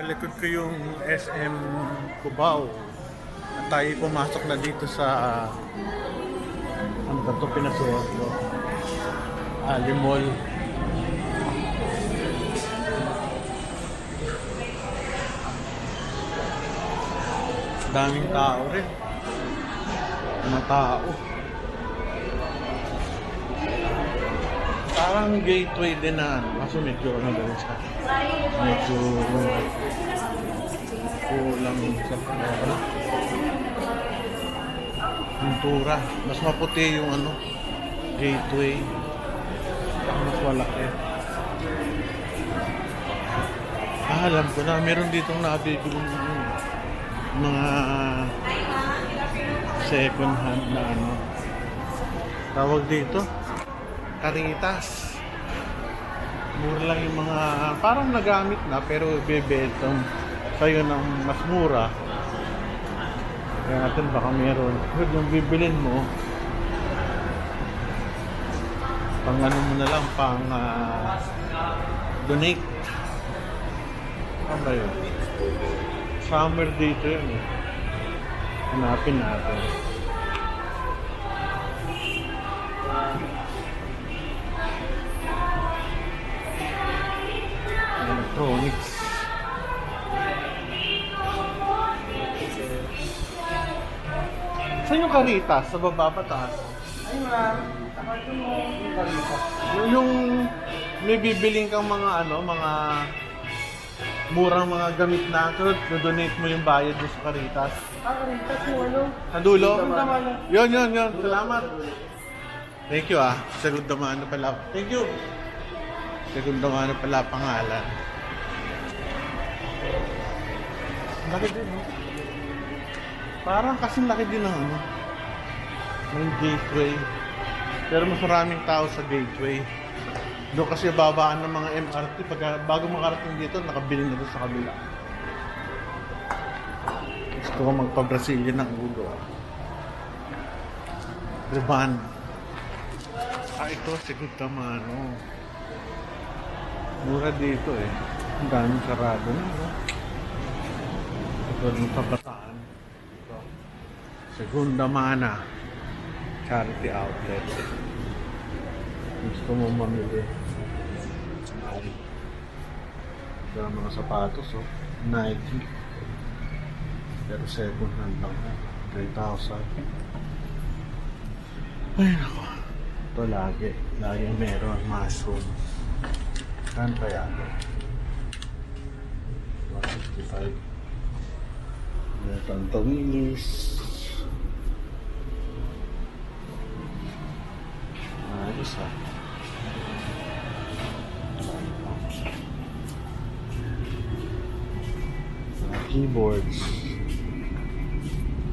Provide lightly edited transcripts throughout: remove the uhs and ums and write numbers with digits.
likod ko yung SM Cubao. At tayo pumasok na dito sa ano ba ito pinasuot ko? Ali Mall. Daming tao rin. Mga tao. Parang gateway din na ano. Kaso medyo ano din siya. Medyo kulang sa ano. Pintura. Mas maputi yung ano. Gateway. Mas malaki. Alam ko na. Meron ditong nabibigong mga second hand na ano. Tawag dito. Caritas. Mura lang yung mga parang nagamit na pero bebetong sa'yo ng mas mura. Kaya natin baka meron. Pero yung bibilin mo pang ano mo na lang pang donate. Ano ba yun? Summer dito yun eh. Hanapin natin. Electronics. Saan yung Caritas? Sa baba pa taas? Ay, ma'am. Tapatin mo yung balita. Yung may bibiling kang mga ano, mga murang mga gamit na donate mo yung bayad mo sa Caritas. Caritas mo ano? Sa dulo? Damano. Yun. Salamat. Thank you Segunda Mano pala. Thank you. Segunda Mano pala pangalan. Laki din, no? Parang kasing laki din ng ano. May gateway. Pero mas maraming tao sa gateway. Doon kasi babaan ng mga MRT. Bago makarating dito, nakabili na doon sa kabila. Gusto ko magpa-Brazilian ng ulo. Riban. Ito, Segunda Mano. Mura dito eh. Ang daming sarado na, no? Ito ng kabataan. Ito. Segunda Mana. Charity outlet. Gusto mo mamili. Ay. Ito ang mga sapatos, oh. Nike. Pero second hand lang. 3,000. Ay, nako. Ito lagi. Lagi meron. Mushroom. Saan kaya ito? 165. Ito ang tawilis. Ayos keyboards.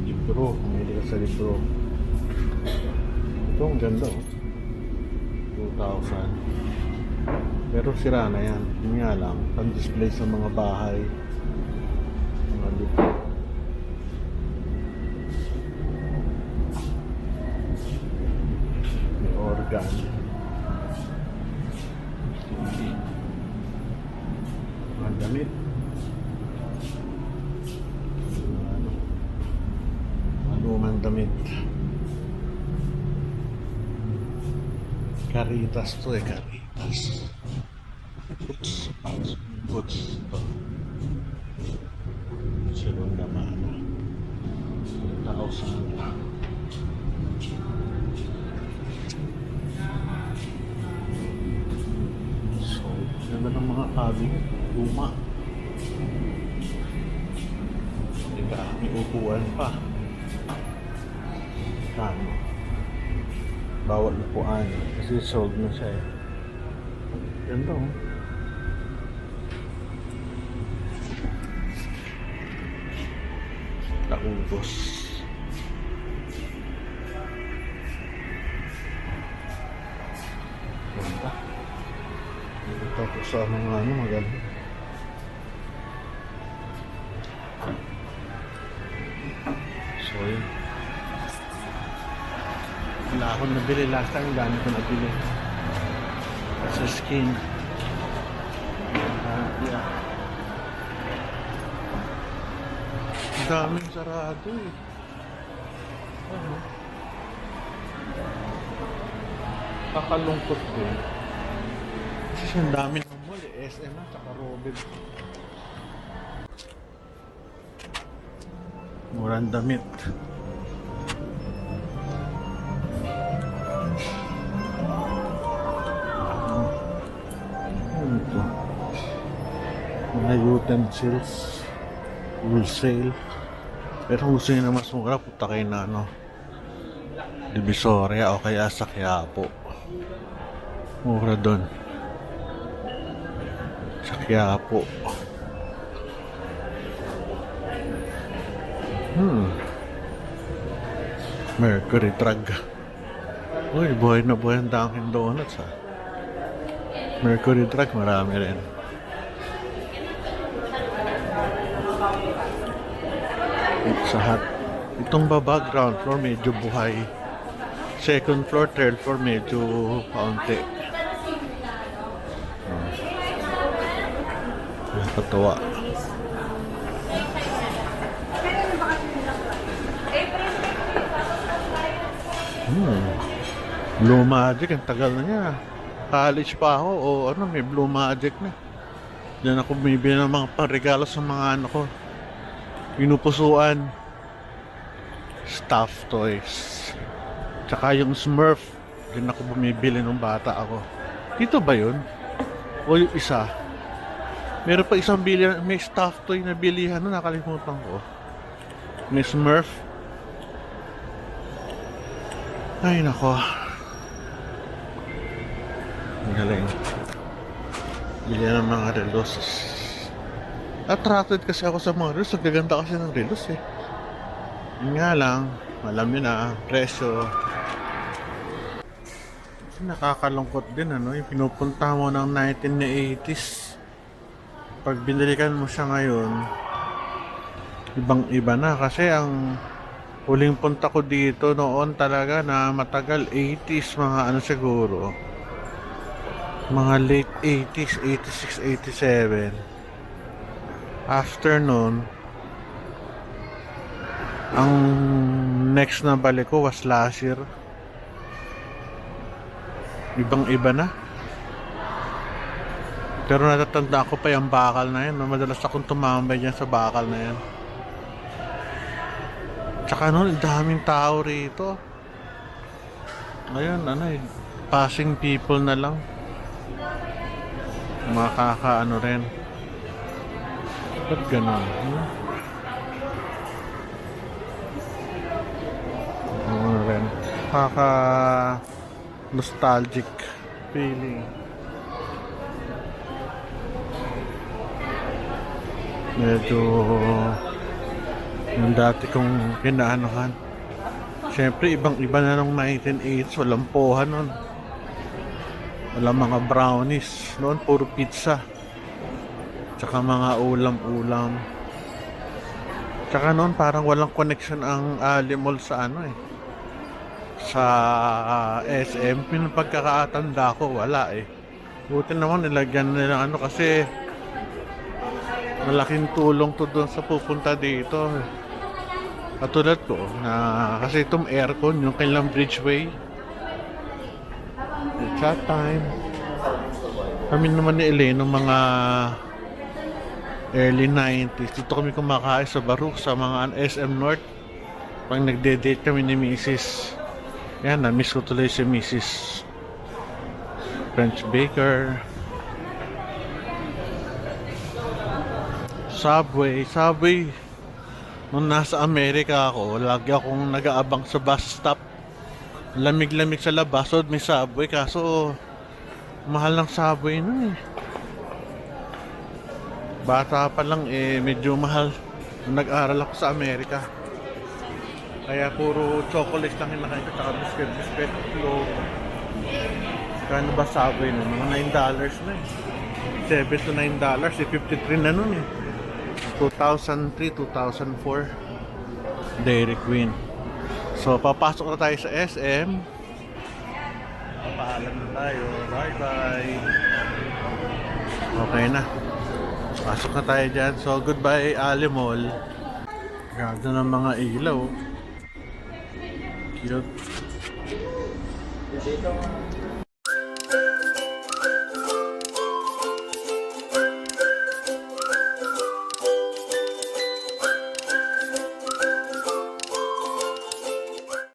Libro. Pumili ka sa libro. Ito ang ganda, oh. 2,000. Pero sira na yan. Yun nga lang. Pan-display sa mga bahay. Mga libro. May organ. Mga damit. Lumang damit. Caritas to eh, Caritas. Boots. Segunda Mano. 1,000. So, ganda ng mga cabinet. Luma. Diba, may upuan pa. Kano? Bawat upuan. Kasi sold na siya eh. Ganda, oh. Naubos. Ganda. Ito po sa mga ano, maganda. So, yun. Wala akong nabili last time. Dami ko nabili. Sa skin. Yeah. daming sarado eh. Ano? Kakalungkot din. Kasi ang dami ng mall eh. SM at saka Robin. Murang damit. Ano ito? Mga utensils. Wholesale. Pero kung gusto nyo na mas mura, punta kayo na ano, Divisoria o kaya sa Quiapo. Mura doon. Sa Quiapo. Mercury Drug. Uy, buhay na buhay ang Dunkin Donuts ha. Mercury Drug, marami rin. Sa hat. Itong baba, ground floor, medyo buhay. Second floor, third floor, medyo kaunti. Nakakatawa. Blue Magic, ang tagal na niya. College pa ako, o ano, may Blue Magic na. Diyan ako bumibili ng mga pangregalo sa mga ano ko. Pinupusuan. Stuffed toys. Tsaka yung Smurf. Diyan ako bumibili nung bata ako. Dito ba yun? O yung isa? Meron pa isang may stuffed toy na bilihan. Ano, nakalimutan ko. May Smurf. Ay, nako. Ang galing. Bilihan ng mga relos. Attracted kasi ako sa mga relos. Ang gaganda kasi ng relos eh. Yun nga lang, alam nyo na, presyo. Nakakalungkot din ano, yung pinupunta mo ng 1980s. Pag binilikan mo siya ngayon, ibang iba na. Kasi ang huling punta ko dito noon talaga na matagal, 80s, mga ano siguro. Mga late 80s, 86, 87. After nun, ang next na balik ko was last year. Ibang iba na. Pero natatanda ko pa yung bakal na yan. Madalas akong tumambay dyan sa bakal na yan. Tsaka nun, daming tao rito. Ngayon, ano eh, passing people na lang. Makakaano rin. Ba't ganun? Ano rin. Nostalgic feeling. Medyo yung dati kong kinaanohan. Siyempre, ibang-iba na nung 1980s. Walang poha nun. Walang mga brownies. Noon, puro pizza. Tsaka mga ulam-ulam. Tsaka noon, parang walang connection ang Ali Mall sa ano eh. Sa SM. Pinapagkakatanda ko, wala eh. Buti naman, nilagyan nila ano kasi malaking tulong to doon sa pupunta dito. Katulad ko, na kasi itong aircon, yung kailang Bridgeway. Chat time. Kami naman ni Elaine ng mga early 90s. Dito kami kumakain sa Baruch sa mga SM North. Pag nagde-date kami ni Mrs. Yan, na-miss ko tuloy si Mrs. French Baker. Subway. Nung nasa Amerika ako, lagi akong nag-aabang sa bus stop. Lamig-lamig sa labas, so may Subway, kaso mahal ng Subway nun eh. Bata pa lang eh, medyo mahal. Nung nag-aral ako sa Amerika. Kaya puro chocolate lang yung nakain ko, tsaka biscuit, flow. Kano ba Subway nun? Mga $9 na eh. $7 to $9, eh, 53 na nun eh. 2003, 2004 Dairy Queen. So papasok na tayo sa SM. Papaalam na tayo. Bye bye. Okay na. Pasok na tayo dyan. So goodbye Ali Mall. Ganda ng mga ilaw. Cute.